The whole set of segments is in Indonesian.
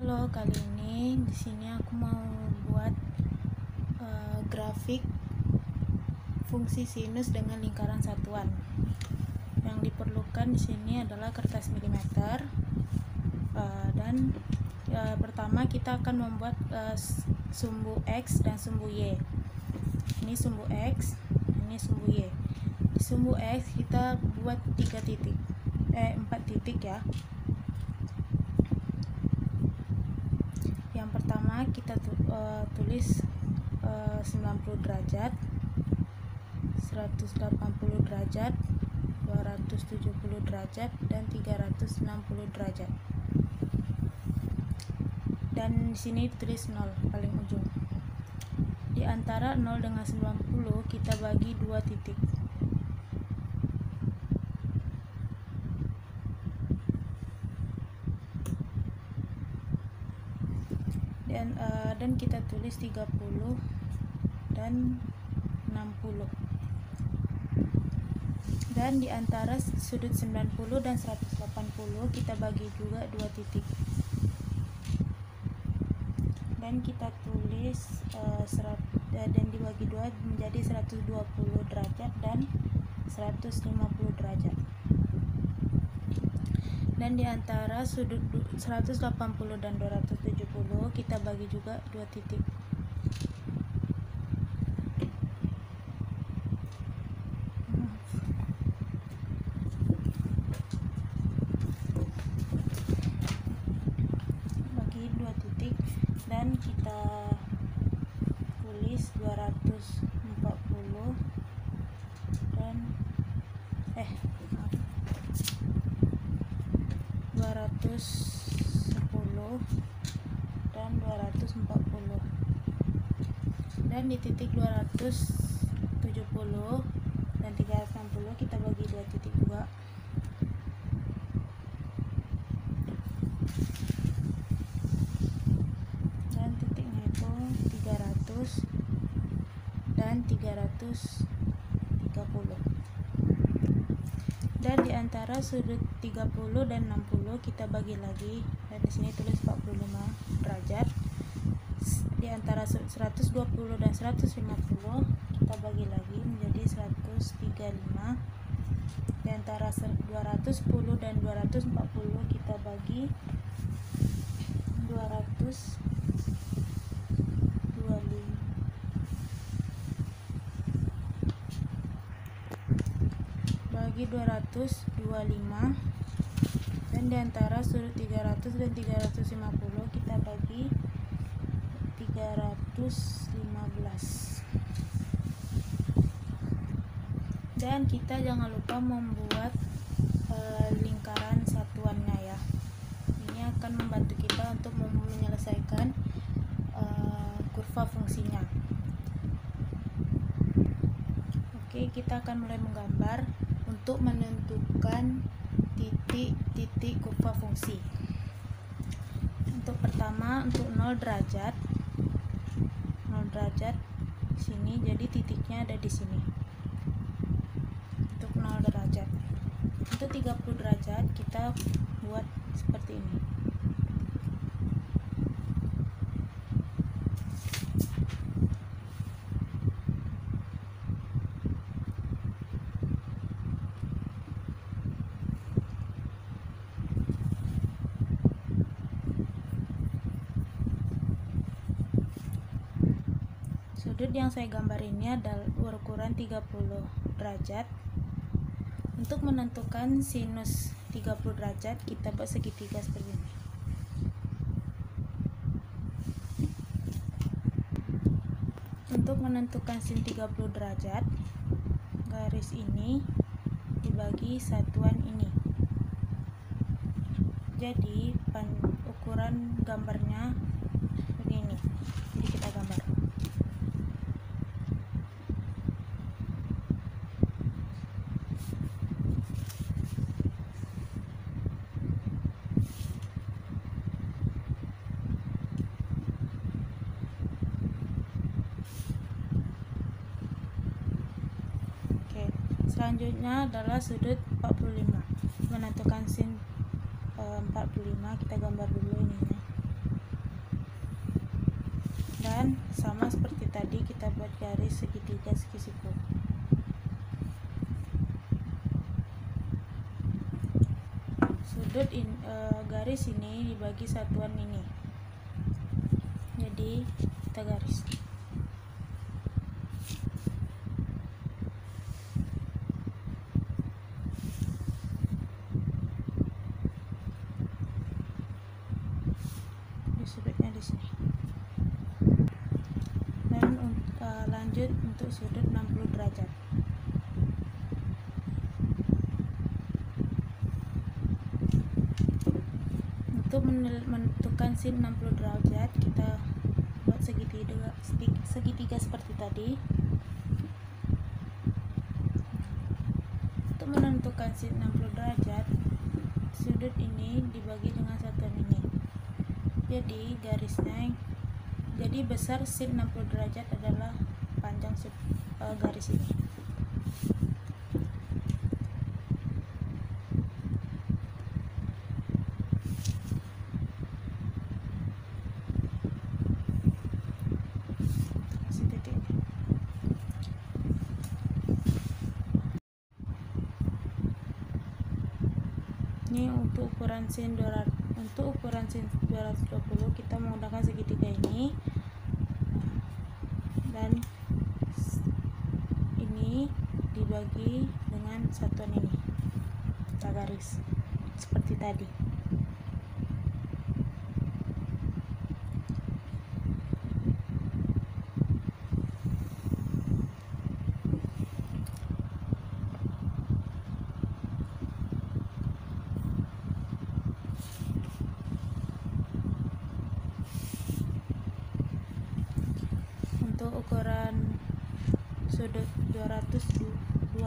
Halo, kali ini di sini aku mau buat grafik fungsi sinus dengan lingkaran satuan. Yang diperlukan di sini adalah kertas milimeter dan pertama kita akan membuat sumbu X dan sumbu Y. Ini sumbu X, ini sumbu Y. Di sumbu X kita buat 4 titik ya. Yang pertama kita tulis 90 derajat, 180 derajat, 270 derajat, dan 360 derajat. Dan di sini tulis 0 paling ujung. Di antara 0 dengan 90 kita bagi 2 titik. Dan kita tulis 30 dan 60. Dan di antara sudut 90 dan 180 kita bagi juga 2 titik. Dan kita tulis dan dibagi 2 menjadi 120 derajat dan 150 derajat. Dan di antara sudut 180 dan 270 kita bagi juga 2 titik. Bagi 2 titik dan kita tulis 240 dan 210 dan 240. Dan di titik 270 dan 360 kita bagi 2 titik juga. Dan titiknya itu 300 dan 330. Dan di antara sudut 30 dan 60 kita bagi lagi, dan di sini tulis 45 derajat. Di antara 120 dan 150 kita bagi lagi menjadi 135. Di antara 210 dan 240 kita bagi 225. Bagi 225. Dan di antara sudut 300 dan 350 kita bagi 315. Dan kita jangan lupa membuat lingkaran satuannya ya. Ini akan membantu kita untuk menyelesaikan kurva fungsinya. Oke, kita akan mulai menggambar untuk menentukan titik-titik kurva fungsi. Untuk pertama, untuk 0 derajat sini, jadi titiknya ada di sini. Untuk 0 derajat. Untuk 30 derajat kita buat seperti ini. Sudut yang saya gambar ini adalah berukuran 30 derajat. Untuk menentukan sinus 30 derajat kita buat segitiga seperti ini. Untuk menentukan sin 30 derajat, garis ini dibagi satuan ini. Jadi ukuran gambarnya begini. Jadi kita gambar. Selanjutnya adalah sudut 45. Menentukan sin 45 kita gambar dulu ininya. dan sama seperti tadi kita buat garis segitiga siku. Garis ini dibagi satuan ini, jadi kita garis. Di sudutnya di sini. Dan lanjut untuk sudut 60 derajat. Untuk menentukan sin 60 derajat, kita buat segitiga seperti tadi. Untuk menentukan sin 60 derajat, sudut ini dibagi dengan satuan ini. Jadi besar sin 60 derajat adalah panjang garis ini. Ini untuk ukuran sin 220 kita menggunakan segitiga ini, dan ini dibagi dengan satuan ini, kita garis seperti tadi. Untuk ukuran sudut 225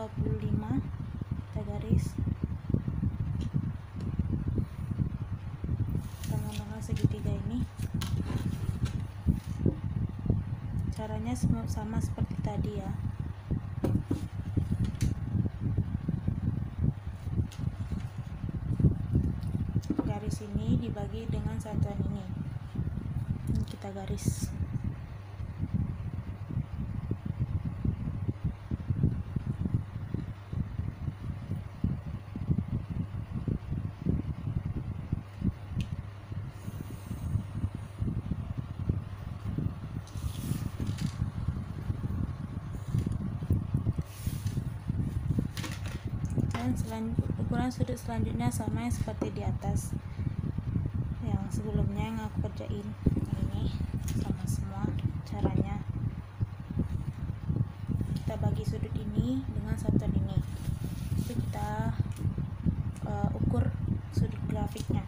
kita garis, kita menggunakan segitiga ini. Caranya sama seperti tadi ya. Garis ini dibagi dengan satuan ini kita garis. Dan ukuran sudut selanjutnya sama yang seperti di atas, yang sebelumnya yang aku kerjain. Ini sama semua caranya. Kita bagi sudut ini dengan satuan ini, itu kita ukur sudut grafiknya.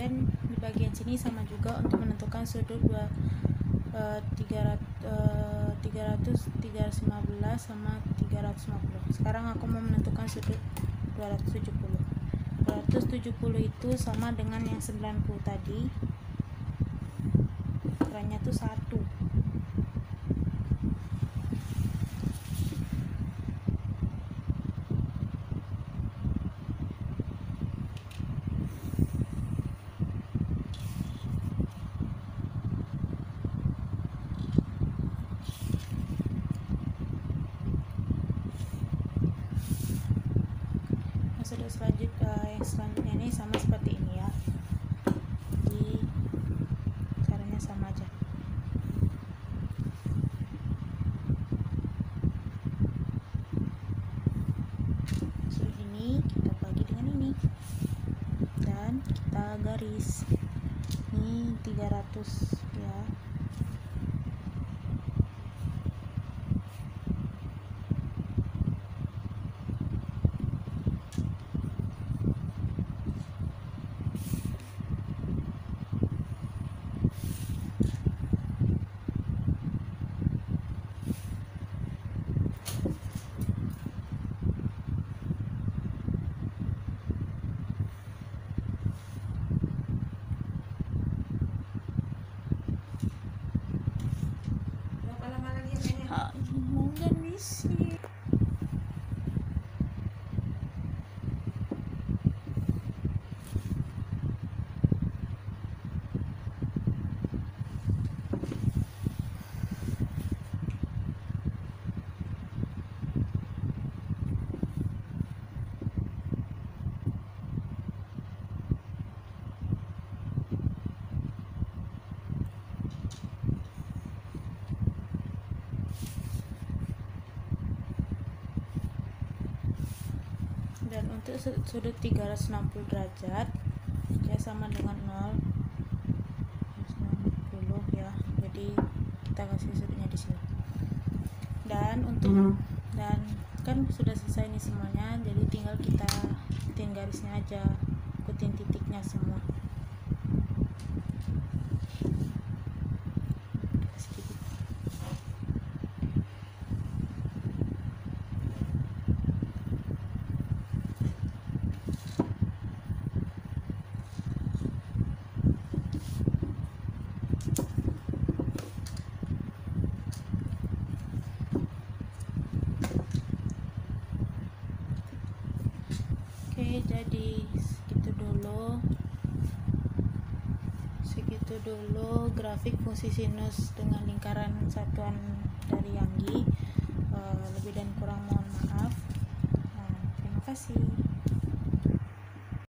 Dan di bagian sini sama juga untuk menentukan sudut 315 sama 350. Sekarang aku mau menentukan sudut 270. 270 itu sama dengan yang 90 tadi, ukurannya tuh 1. Yang selanjutnya ini sama seperti ini ya, jadi caranya sama aja. Sudut ini kita bagi dengan ini dan kita garis. Ini 300 ya. permisi. Dan untuk sudut 360 derajat ya sama dengan 0 90 ya, jadi kita kasih sudutnya di sini. Dan untuk dan kan sudah selesai nih semuanya, jadi tinggal kita ikutin garisnya aja, ikutin titiknya semua. Oke, jadi segitu dulu grafik fungsi sinus dengan lingkaran satuan dari Younggi. Lebih dan kurang mohon maaf. Terima kasih.